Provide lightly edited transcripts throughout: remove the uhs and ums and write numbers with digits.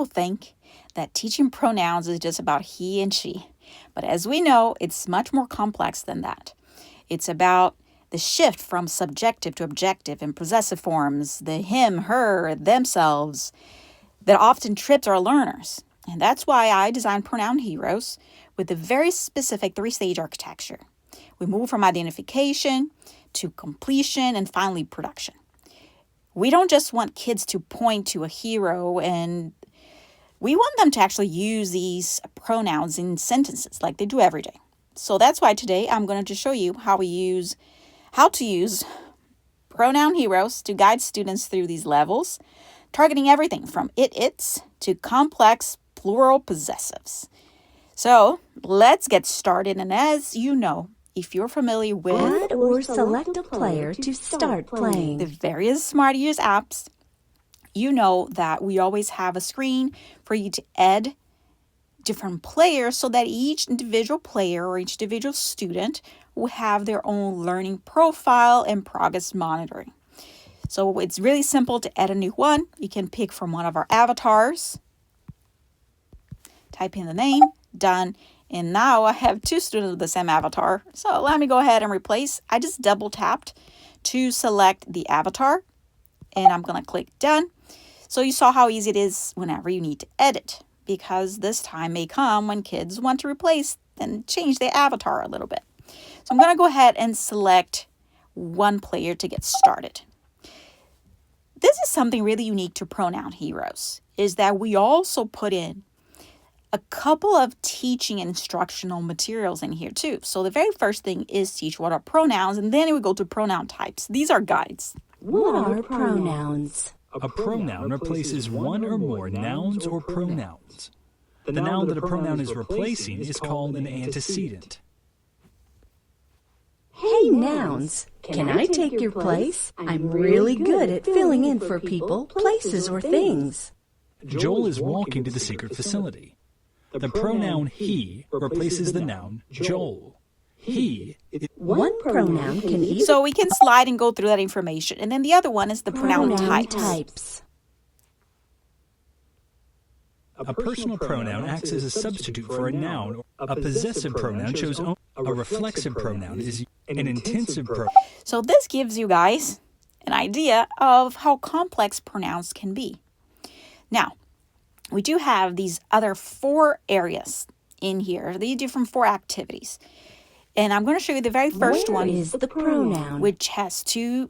people think that teaching pronouns is just about he and she. But as we know, it's much more complex than that. It's about the shift from subjective to objective and possessive forms, the him, her, themselves, that often trips our learners. And that's why I designed Pronoun Heroes with a very specific 3-stage architecture. We move from identification to completion and finally production. We don't just want kids to point to a hero, and we want them to actually use these pronouns in sentences like they do every day. So that's why today I'm going to just show you how to use Pronoun Heroes to guide students through these levels, targeting everything from its to complex plural possessives. So let's get started. And as you know, if you're familiar with add or select a player to start playing the various Smarty Ears apps, you know that we always have a screen for you to add different players so that each individual player or each individual student will have their own learning profile and progress monitoring. So it's really simple to add a new one. You can pick from one of our avatars, type in the name, done. And now I have 2 students with the same avatar. So let me go ahead and replace. I just double tapped to select the avatar and I'm going to click done. So you saw how easy it is whenever you need to edit, because this time may come when kids want to replace and change their avatar a little bit. So I'm going to go ahead and select one player to get started. This is something really unique to Pronoun Heroes, is that we also put in a couple of teaching and instructional materials in here too. So the very first thing is teach what are pronouns, and then we go to pronoun types. These are guides. What are pronouns? A pronoun replaces one or more nouns or pronouns. The noun that a pronoun is replacing is called an antecedent. Hey, nouns, can I take your place? I'm really good at filling in for people, places, or things. Joel is walking to the secret facility. The pronoun he replaces the noun Joel. He is one pronoun can either. So we can slide and go through that information. And then the other one is the pronoun types. A personal pronoun acts as a substitute for a noun. A possessive pronoun shows only. A reflexive pronoun is an intensive pronoun. So this gives you guys an idea of how complex pronouns can be. Now, we do have these other 4 areas in here, the different 4 activities. And I'm going to show you the very first one. Where is the pronoun? Which has 2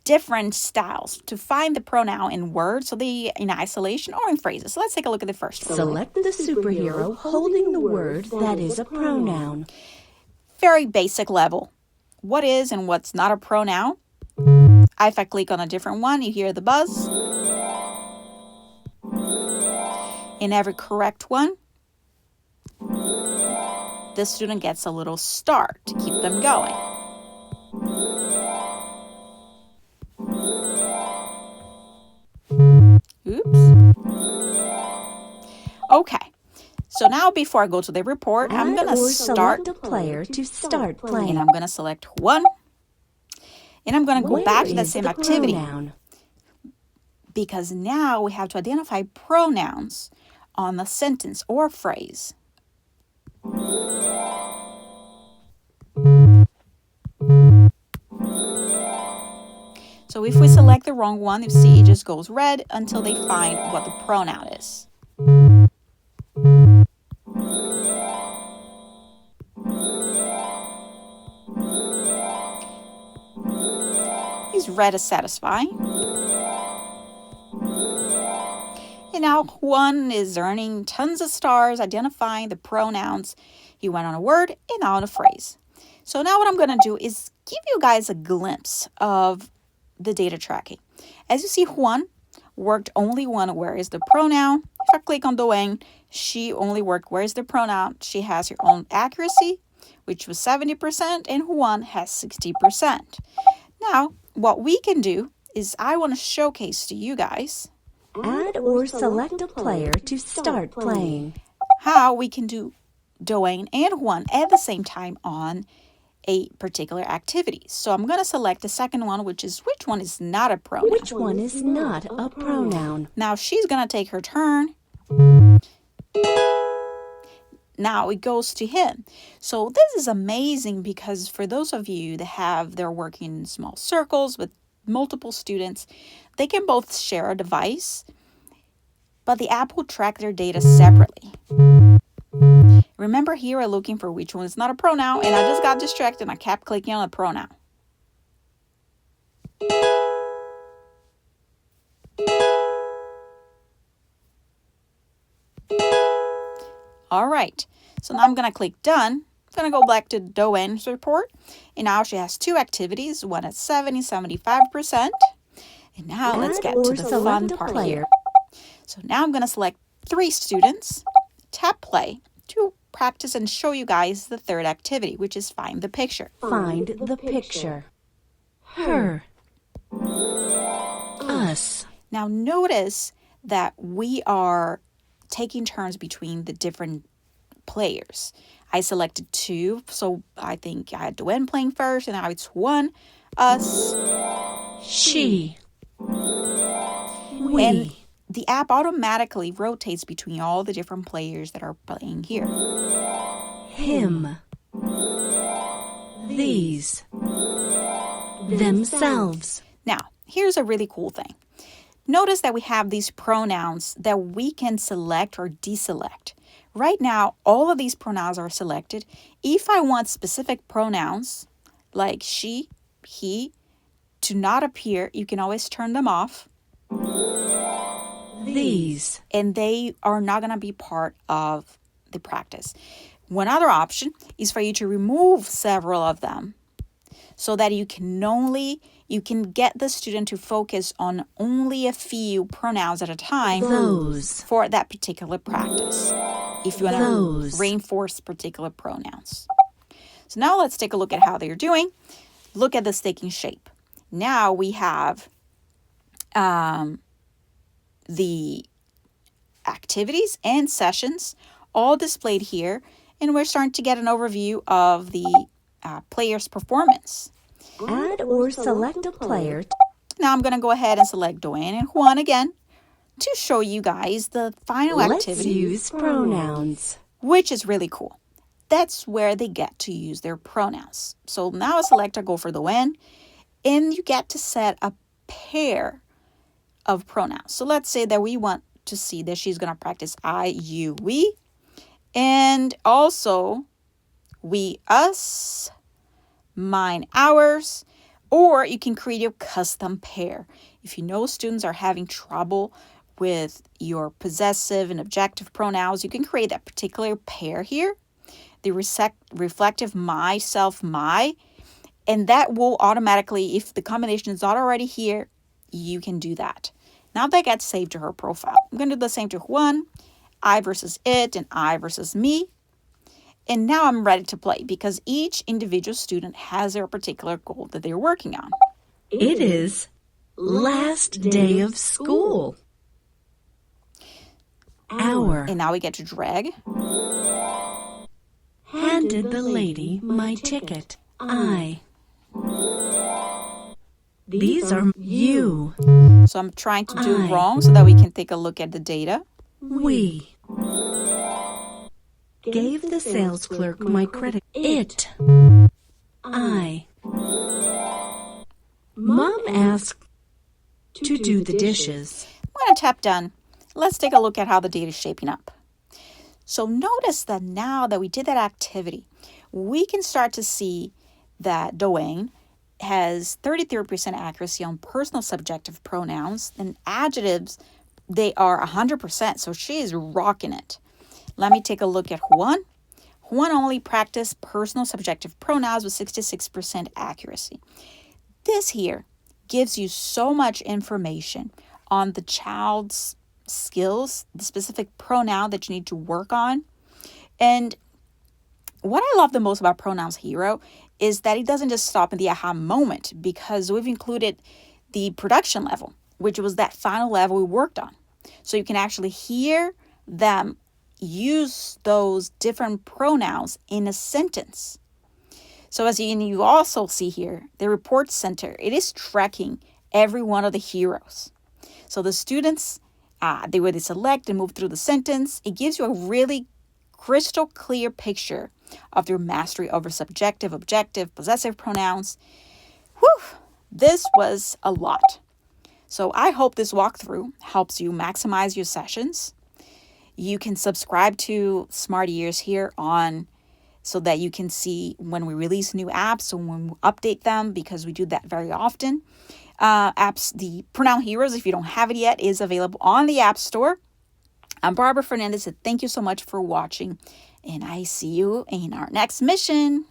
different styles to find the pronoun in words, so they in isolation or in phrases. So let's take a look at the first one. Select the superhero holding the word that is a pronoun. Very basic level. What is and what's not a pronoun? If I click on a different one, you hear the buzz. In every correct one, the student gets a little star to keep them going. Oops. Okay. So now before I go to the report, I'm going to start a player to start playing. And I'm going to select 1. And I'm going to go back to the same activity. Pronoun? Because now we have to identify pronouns on the sentence or phrase. So if we select the wrong one, you see it just goes red until they find what the pronoun is. Is red is satisfying. And now Juan is earning tons of stars identifying the pronouns. He went on a word and now on a phrase. So now what I'm going to do is give you guys a glimpse of the data tracking. As you see, Juan worked only one where is the pronoun. If I click on Doane, she only worked where is the pronoun. She has her own accuracy, which was 70%, and Juan has 60%. Now, what we can do is I want to showcase to you guys add or select a player to start playing. How we can do Doane and Juan at the same time on a particular activity. So I'm going to select the second one, which one is not a pronoun. Which one is not a pronoun? Now she's going to take her turn Now it goes to him. So this is amazing because for those of you that they're working in small circles with multiple students, they can both share a device, but the app will track their data separately. Remember here, I'm looking for which one is not a pronoun, and I just got distracted and I kept clicking on a pronoun. All right, so now I'm going to click done. I'm going to go back to Doen's report, and now she has 2 activities, one at 75%. And now let's get to the fun part here. So now I'm going to select 3 students, tap play to practice and show you guys the 3rd activity, which is find the picture. Find the picture. Her. Us. Now notice that we are taking turns between the different players. I selected 2, so I think I had Doen playing first, and now it's 1, us, she, we. And the app automatically rotates between all the different players that are playing here. Him, these, themselves. Now, here's a really cool thing. Notice that we have these pronouns that we can select or deselect. Right now, all of these pronouns are selected. If I want specific pronouns like she, he, to not appear, you can always turn them off. These. And they are not going to be part of the practice. One other option is for you to remove several of them so that you can get the student to focus on only a few pronouns at a time. Those. For that particular practice, if you want to reinforce particular pronouns. So now let's take a look at how they're doing. Look at this taking shape. Now we have the activities and sessions all displayed here, and we're starting to get an overview of the player's performance. Add or select a player. Now I'm going to go ahead and select Doen and Juan again to show you guys the final activity. Let's use pronouns. Which is really cool. That's where they get to use their pronouns. So now I select, I go for Doen, and you get to set a pair of pronouns. So let's say that we want to see that she's going to practice I, you, we, and also we, us, mine, ours, or you can create your custom pair. If you know students are having trouble with your possessive and objective pronouns, you can create that particular pair here, the reflective my, self, my, and that will automatically, if the combination is not already here, you can do that. Now that gets saved to her profile. I'm going to do the same to Juan, I versus it, and I versus me. And now I'm ready to play because each individual student has their particular goal that they're working on. It is last day of school. Hour. And now we get to drag. Handed the lady my ticket. I. These are you. So I'm trying to do wrong so that we can take a look at the data. We. Gave the sales clerk my credit. It. I. Mom asked to do the dishes. I'm going to tap done. Let's take a look at how the data is shaping up. So notice that now that we did that activity, we can start to see that Doen has 33% accuracy on personal subjective pronouns, and adjectives, they are 100%. So she is rocking it. Let me take a look at Juan. Juan only practiced personal subjective pronouns with 66% accuracy. This here gives you so much information on the child's skills, the specific pronoun that you need to work on. And what I love the most about Pronouns Hero is that it doesn't just stop in the aha moment, because we've included the production level, which was that final level we worked on. So you can actually hear them use those different pronouns in a sentence. So as you also see here, the report center, it is tracking every one of the heroes. So the students the way they select and move through the sentence. It gives you a really crystal clear picture of your mastery over subjective, objective, possessive pronouns. Whew, this was a lot. So I hope this walkthrough helps you maximize your sessions. You can subscribe to Smarty Ears here on so that you can see when we release new apps and when we update them, because we do that very often. Apps, the Pronoun Heroes, if you don't have it yet, is available on the App Store. I'm Barbara Fernandes, and thank you so much for watching, and I see you in our next mission.